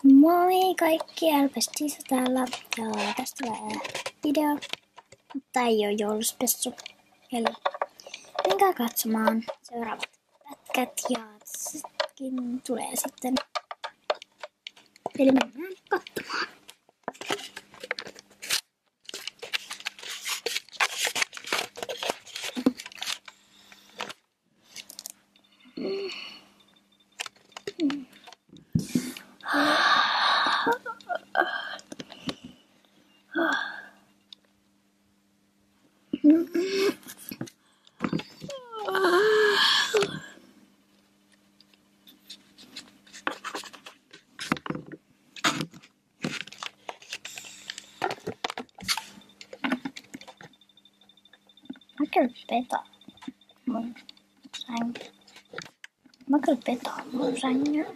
Moi kaikki, Alpestissa täällä ja tästä tulee video, mutta ei ole jouluspessu. Eli menkää katsomaan seuraavat pätkät ja sitkin tulee sitten. Eli mennään katsomaan. Mä kyllä petaan mun sängyn.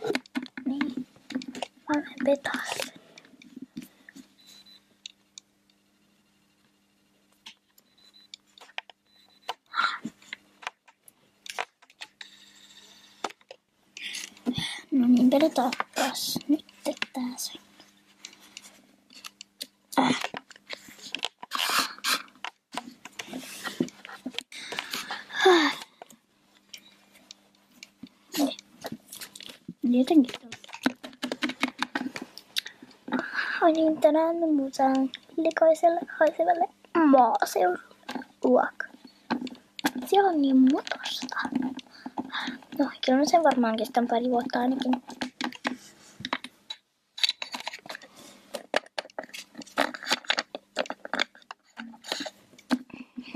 Niin. Mä lähden petaa sen. No niin, pedotaan taas nyt tää se. Jotenkin ai niin, tänään me muutaan likaiselle haisevalle maaseudulle. Siellä on niin mutosta. No, kyllä mä sen varmaan kestän pari vuotta ainakin.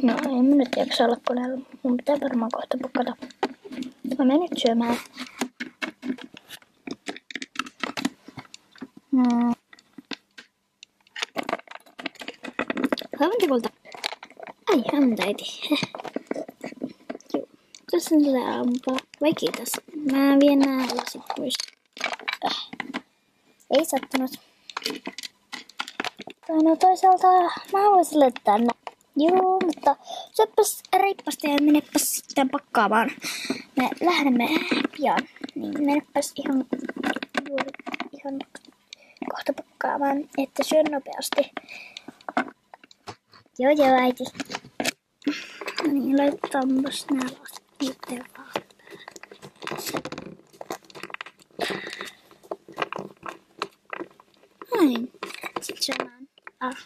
No, en mä nyt jaksa olla koneella. Mun pitää varmaan kohta pukata. Mä menen nyt syömään. Hämmentäkolta. Ai, hämmentäiti. Joo. Tässä on tätä aamupala. Vai kiitos. Mä vien nää lasit pois. Ei sattunut. No toisaalta mä haluaisin laittaa tänne. Joo, mutta syöppäs reippasta ja menepäs sitten pakkaamaan. Me lähdemme pian. Niin menepäs ihan kohta pakkaamaan, että syön nopeasti. Joo, äiti. No niin, laitetaanpas nää lasit itse vaan. Näin. Sitten syömään. Näin.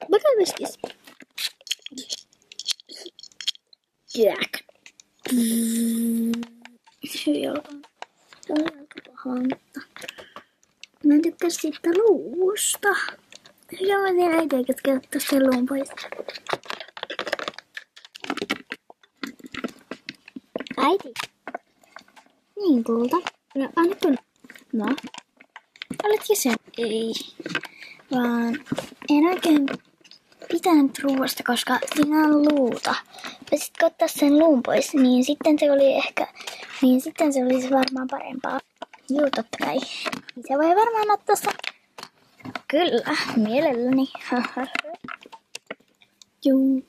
Bakaveskis. Jack. Joo. Se on aika pahaa, mutta mä en tykkää siitä luusta. Ja mä teen äitiä, ketkä ottaa sen luun pois. Äiti. Niin kulta. No anna kun. No. Oletko sen? Ei. Vaan en oikein pitänyt ruuasta, koska siinä on luuta. Ja sit kun ottais sen luun pois, niin sitten se olisi varmaan parempaa. Juu, totta kai. Se voi varmaan ottaa sen. Kyllä, mielelläni. Juu.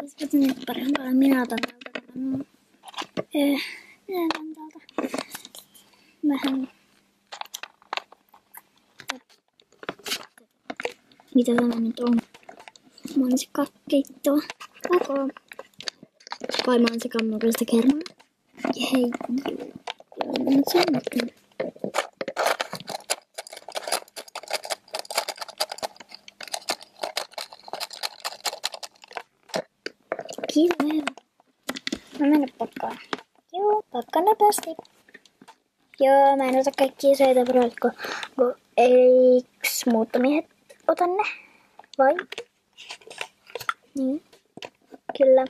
Olisiko se nyt parempaa? Minä otan täältä tämän. Minä otan täältä vähän. Mitä tämä nyt on? Mansikkakeittoa. Koko. Vai mansikanmukaista kermaa? Ja hei, joo. Nyt se on nyt. Kiitos. Mä menen pakkaan. Joo, pakkaan nopeasti. Joo, mä en ota kaikkia söitä broilko. Eiks muuttomiehet ota ne? Vai? Niin. Kyllä.